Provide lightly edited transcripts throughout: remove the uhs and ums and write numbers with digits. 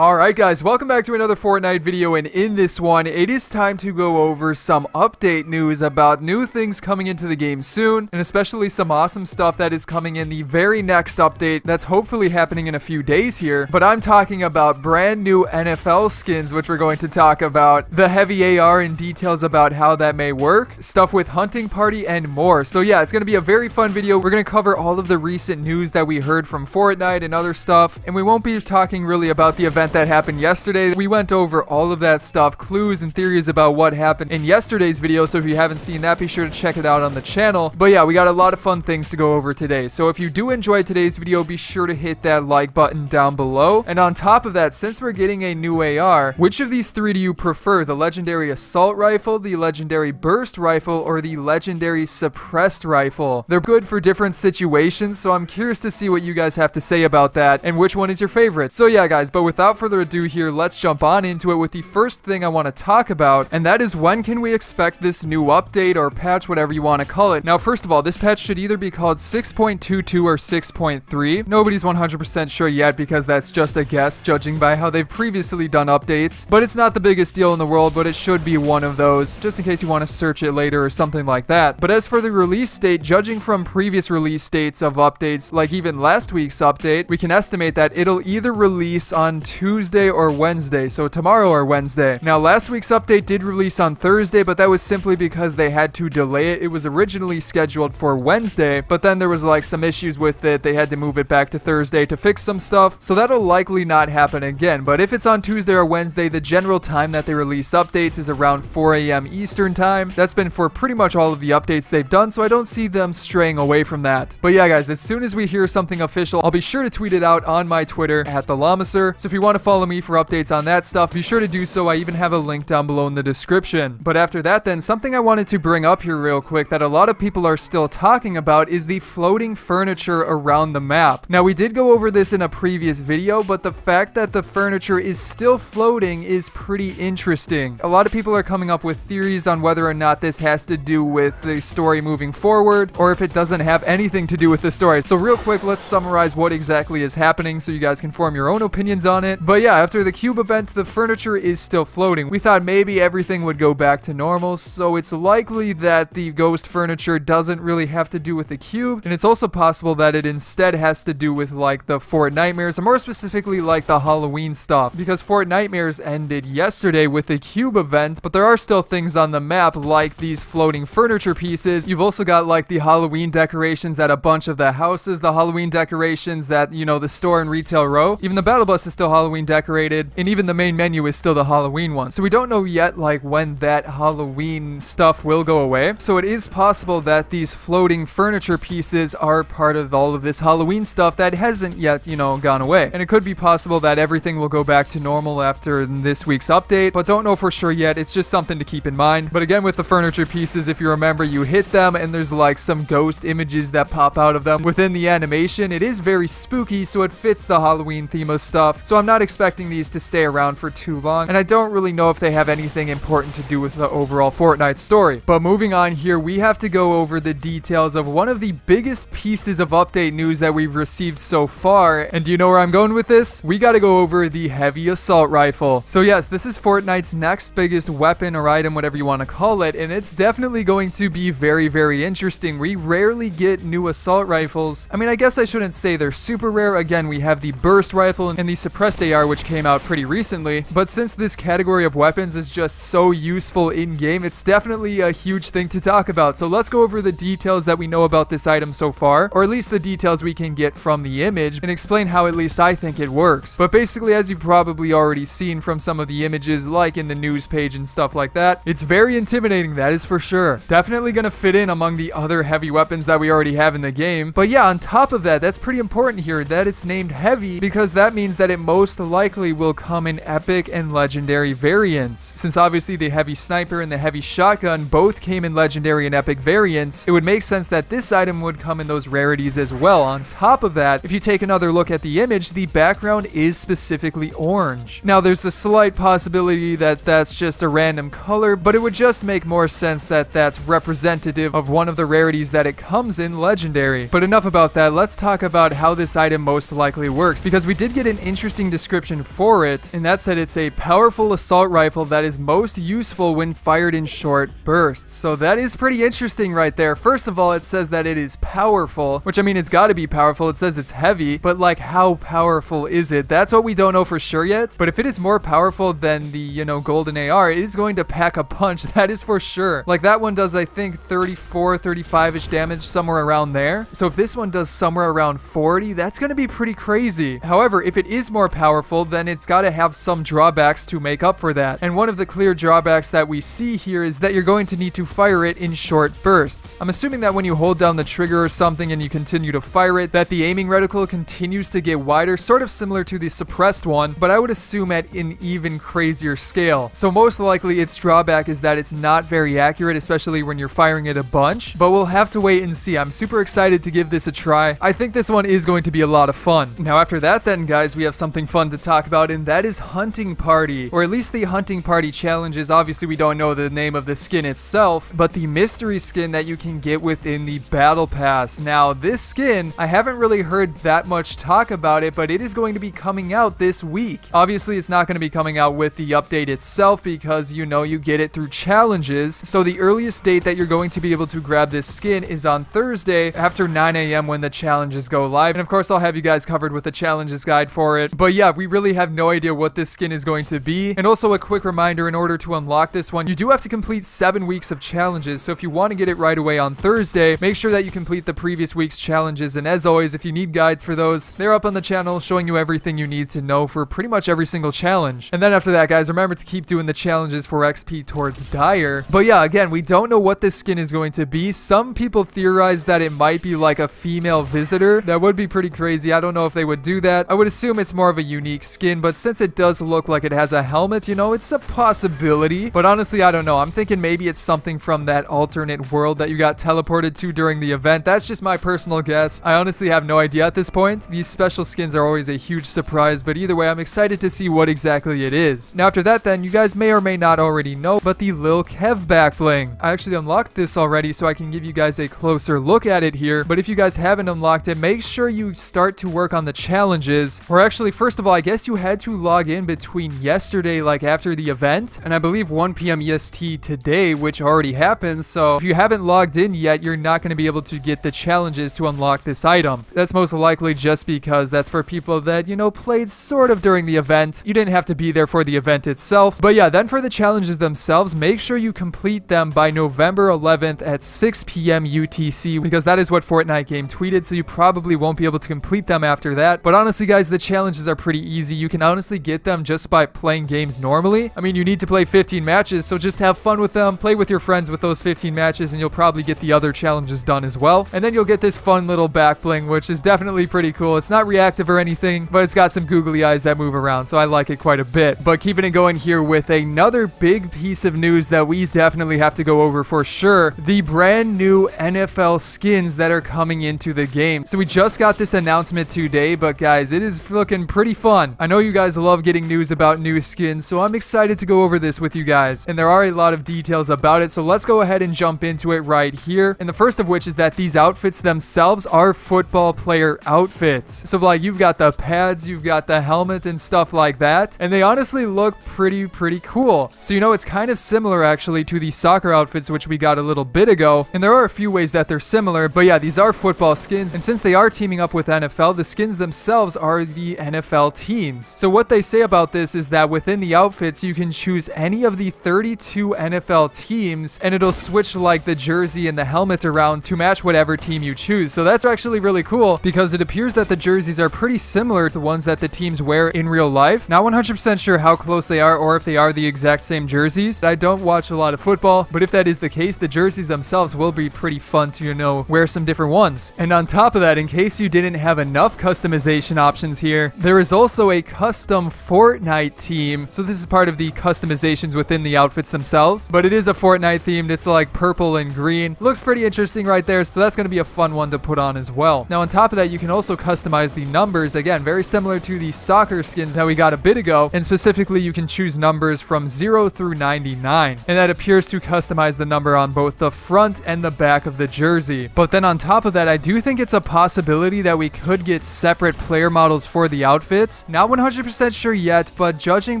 Alright guys, welcome back to another Fortnite video, and in this one, it is time to go over some update news about new things coming into the game soon, and especially some awesome stuff that is coming in the very next update that's hopefully happening in a few days here. But I'm talking about brand new NFL skins, which we're going to talk about, the heavy AR and details about how that may work, stuff with Hunting Party, and more. So yeah, it's going to be a very fun video. We're going to cover all of the recent news that we heard from Fortnite and other stuff, and we won't be talking really about the event that happened yesterday. We went over all of that stuff, clues and theories about what happened in yesterday's video, so if you haven't seen that, be sure to check it out on the channel. But yeah, we got a lot of fun things to go over today, so if you do enjoy today's video, be sure to hit that like button down below. And on top of that, since we're getting a new AR, which of these three do you prefer? The legendary assault rifle, the legendary burst rifle, or the legendary suppressed rifle? They're good for different situations, so I'm curious to see what you guys have to say about that and which one is your favorite. So yeah guys, but without further ado here, let's jump on into it with the first thing I want to talk about, and that is when can we expect this new update or patch, whatever you want to call it. Now first of all, this patch should either be called 6.22 or 6.3. Nobody's 100% sure yet because that's just a guess judging by how they've previously done updates, but it's not the biggest deal in the world, but it should be one of those just in case you want to search it later or something like that. But as for the release date, judging from previous release dates of updates, like even last week's update, we can estimate that it'll either release on Tuesday or Wednesday, so tomorrow or Wednesday. Now last week's update did release on Thursday, but that was simply because they had to delay it. It was originally scheduled for Wednesday, but then there was like some issues with it. They had to move it back to Thursday to fix some stuff, so that'll likely not happen again. But if it's on Tuesday or Wednesday, the general time that they release updates is around 4 a.m. Eastern time. That's been for pretty much all of the updates they've done, so I don't see them straying away from that. But yeah guys, as soon as we hear something official, I'll be sure to tweet it out on my Twitter at TheLlamaSir. So if you want to follow me for updates on that stuff, be sure to do so. I even have a link down below in the description. But after that then, something I wanted to bring up here real quick that a lot of people are still talking about is the floating furniture around the map. Now we did go over this in a previous video, but the fact that the furniture is still floating is pretty interesting. A lot of people are coming up with theories on whether or not this has to do with the story moving forward, or if it doesn't have anything to do with the story. So real quick, let's summarize what exactly is happening so you guys can form your own opinions on it. But yeah, after the cube event, the furniture is still floating. We thought maybe everything would go back to normal, so it's likely that the ghost furniture doesn't really have to do with the cube, and it's also possible that it instead has to do with like the Fortnitemares, or more specifically like the Halloween stuff, because Fortnitemares ended yesterday with the cube event, but there are still things on the map like these floating furniture pieces. You've also got like the Halloween decorations at a bunch of the houses, the Halloween decorations at, you know, the store and retail row. Even the battle bus is still Halloween decorated, and even the main menu is still the Halloween one. So we don't know yet like when that Halloween stuff will go away. So it is possible that these floating furniture pieces are part of all of this Halloween stuff that hasn't yet, you know, gone away. And it could be possible that everything will go back to normal after this week's update, but don't know for sure yet. It's just something to keep in mind. But again, with the furniture pieces, if you remember, you hit them and there's like some ghost images that pop out of them within the animation. It is very spooky, so it fits the Halloween theme of stuff. So I'm not expecting these to stay around for too long, and I don't really know if they have anything important to do with the overall Fortnite story. But moving on here, we have to go over the details of one of the biggest pieces of update news that we've received so far. And do you know where I'm going with this? We got to go over the heavy assault rifle. So yes, this is Fortnite's next biggest weapon or item, whatever you want to call it, and it's definitely going to be very, very interesting. We rarely get new assault rifles. I mean, I guess I shouldn't say they're super rare. Again, we have the burst rifle and the suppressed AR, which came out pretty recently, but since this category of weapons is just so useful in game, it's definitely a huge thing to talk about. So let's go over the details that we know about this item so far, or at least the details we can get from the image, and explain how at least I think it works. But basically, as you've probably already seen from some of the images like in the news page and stuff like that, it's very intimidating, that is for sure. Definitely gonna fit in among the other heavy weapons that we already have in the game. But yeah, on top of that, that's pretty important here that it's named heavy, because that means that it most likely will come in epic and legendary variants. Since obviously the heavy sniper and the heavy shotgun both came in legendary and epic variants, it would make sense that this item would come in those rarities as well. On top of that, if you take another look at the image, the background is specifically orange. Now there's the slight possibility that that's just a random color, but it would just make more sense that that's representative of one of the rarities that it comes in legendary. But enough about that, let's talk about how this item most likely works, because we did get an interesting description description for it, and that said it's a powerful assault rifle that is most useful when fired in short bursts. So that is pretty interesting right there. First of all, it says that it is powerful, which I mean, it's got to be powerful. It says it's heavy, but like, how powerful is it? That's what we don't know for sure yet. But if it is more powerful than the, you know, golden AR, it is going to pack a punch. That is for sure. Like, that one does, I think, 34, 35-ish damage, somewhere around there. So if this one does somewhere around 40, that's going to be pretty crazy. However, if it is more powerful, then it's got to have some drawbacks to make up for that. And one of the clear drawbacks that we see here is that you're going to need to fire it in short bursts. I'm assuming that when you hold down the trigger or something and you continue to fire it, that the aiming reticle continues to get wider, sort of similar to the suppressed one, but I would assume at an even crazier scale. So most likely its drawback is that it's not very accurate, especially when you're firing it a bunch, but we'll have to wait and see. I'm super excited to give this a try. I think this one is going to be a lot of fun. Now after that then, guys, we have something fun to talk about, and that is Hunting Party, or at least the Hunting Party challenges. Obviously we don't know the name of the skin itself, but the mystery skin that you can get within the Battle Pass. Now this skin, I haven't really heard that much talk about it, but it is going to be coming out this week. Obviously it's not going to be coming out with the update itself because, you know, you get it through challenges. So the earliest date that you're going to be able to grab this skin is on Thursday after 9 a.m. when the challenges go live. And of course I'll have you guys covered with a challenges guide for it. But yeah, we really have no idea what this skin is going to be. And also a quick reminder, in order to unlock this one, you do have to complete 7 weeks of challenges. So if you want to get it right away on Thursday, make sure that you complete the previous week's challenges. And as always, if you need guides for those, they're up on the channel showing you everything you need to know for pretty much every single challenge. And then after that, guys, remember to keep doing the challenges for XP towards Dire. But yeah, again, we don't know what this skin is going to be. Some people theorize that it might be like a female visitor. That would be pretty crazy. I don't know if they would do that. I would assume it's more of a unique skin, but since it does look like it has a helmet, you know, it's a possibility. But honestly, I don't know. I'm thinking maybe it's something from that alternate world that you got teleported to during the event. That's just my personal guess. I honestly have no idea at this point. These special skins are always a huge surprise, but either way, I'm excited to see what exactly it is. Now after that then, you guys may or may not already know, but the Lil Kev back bling. I actually unlocked this already, so I can give you guys a closer look at it here. But if you guys haven't unlocked it, make sure you start to work on the challenges. Or actually, first of all, I guess you had to log in between yesterday, like after the event, and I believe 1 p.m. EST today, which already happened. So if you haven't logged in yet, you're not going to be able to get the challenges to unlock this item. That's most likely just because that's for people that, you know, played sort of during the event. You didn't have to be there for the event itself. But yeah, then for the challenges themselves, make sure you complete them by November 11th at 6 p.m. UTC, because that is what Fortnite game tweeted, so you probably won't be able to complete them after that. But honestly, guys, the challenges are pretty easy. You can honestly get them just by playing games normally. I mean, you need to play 15 matches, so just have fun with them. Play with your friends with those 15 matches, and you'll probably get the other challenges done as well. And then you'll get this fun little back bling, which is definitely pretty cool. It's not reactive or anything, but it's got some googly eyes that move around, so I like it quite a bit. But keeping it going here with another big piece of news that we definitely have to go over for sure, the brand new NFL skins that are coming into the game. So we just got this announcement today, but guys, it is looking pretty fun. I know you guys love getting news about new skins, so I'm excited to go over this with you guys. And there are a lot of details about it, so let's go ahead and jump into it right here. And the first of which is that these outfits themselves are football player outfits. So like, you've got the pads, you've got the helmet and stuff like that, and they honestly look pretty cool. So you know, it's kind of similar actually to the soccer outfits which we got a little bit ago, and there are a few ways that they're similar, but yeah, these are football skins, and since they are teaming up with NFL, the skins themselves are the NFL teams. So what they say about this is that within the outfits, you can choose any of the 32 NFL teams, and it'll switch like the jersey and the helmet around to match whatever team you choose. So that's actually really cool, because it appears that the jerseys are pretty similar to the ones that the teams wear in real life. Not 100% sure how close they are, or if they are the exact same jerseys. I don't watch a lot of football, but if that is the case, the jerseys themselves will be pretty fun to, you know, wear some different ones. And on top of that, in case you didn't have enough customization options here, there is also a custom Fortnite team. So this is part of the customizations within the outfits themselves, but it is a Fortnite themed. It's like purple and green. Looks pretty interesting right there, so that's going to be a fun one to put on as well. Now on top of that, you can also customize the numbers, again, very similar to the soccer skins that we got a bit ago, and specifically you can choose numbers from 0 through 99, and that appears to customize the number on both the front and the back of the jersey. But then on top of that, I do think it's a possibility that we could get separate player models for the outfits. outfits. Not 100% sure yet, but judging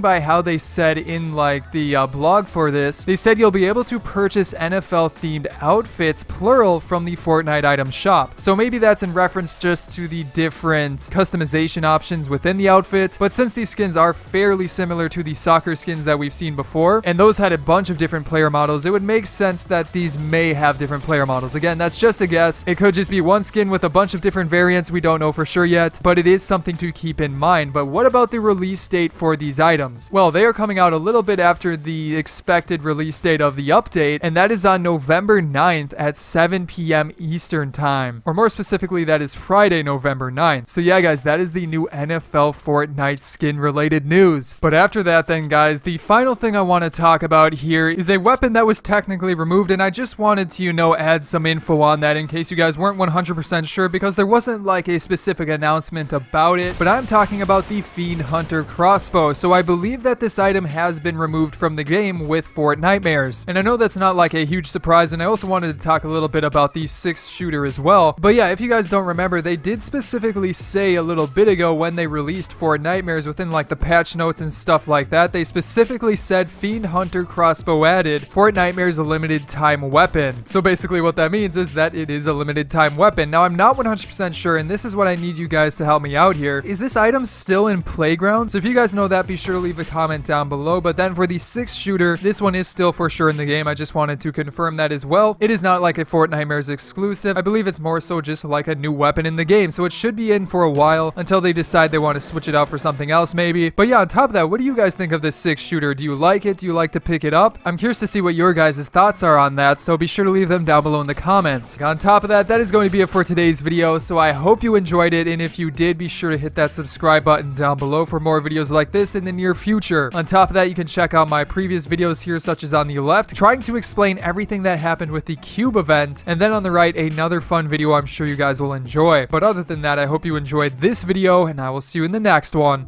by how they said in like the blog for this, they said you'll be able to purchase NFL themed outfits, plural, from the Fortnite item shop. So maybe that's in reference just to the different customization options within the outfit. But since these skins are fairly similar to the soccer skins that we've seen before, and those had a bunch of different player models, it would make sense that these may have different player models. Again, that's just a guess. It could just be one skin with a bunch of different variants. We don't know for sure yet, but it is something to keep in mind. But what about the release date for these items? Well, they are coming out a little bit after the expected release date of the update, and that is on November 9th at 7 p.m. Eastern time. Or more specifically, that is Friday, November 9th. So yeah, guys, that is the new NFL Fortnite skin related news. But after that then, guys, the final thing I want to talk about here is a weapon that was technically removed, and I just wanted to, add some info on that in case you guys weren't 100% sure, because there wasn't like a specific announcement about it. But I'm talking about the Fiend Hunter Crossbow. So I believe that this item has been removed from the game with Fortnitemares. And I know that's not like a huge surprise, and I also wanted to talk a little bit about the 6-shooter as well. But yeah, if you guys don't remember, they did specifically say a little bit ago when they released Fortnitemares within like the patch notes and stuff like that, they specifically said Fiend Hunter Crossbow added, Fortnitemares a limited time weapon. So basically what that means is that it is a limited time weapon. Now I'm not 100% sure, and this is what I need you guys to help me out here. Is this item still in Playground? So if you guys know that, be sure to leave a comment down below. But then for the 6-shooter, this one is still for sure in the game. I just wanted to confirm that as well. It is not like a Fortnitemares exclusive. I believe it's more so just like a new weapon in the game, so it should be in for a while until they decide they want to switch it out for something else maybe. But yeah, on top of that, what do you guys think of this 6-shooter? Do you like it? Do you like to pick it up? I'm curious to see what your guys' thoughts are on that, so be sure to leave them down below in the comments. On top of that, that is going to be it for today's video, so I hope you enjoyed it, and if you did, be sure to hit that subscribe button down below for more videos like this in the near future. On top of that, you can check out my previous videos here, such as on the left, trying to explain everything that happened with the Cube event, and then on the right, another fun video I'm sure you guys will enjoy. But other than that, I hope you enjoyed this video, and I will see you in the next one.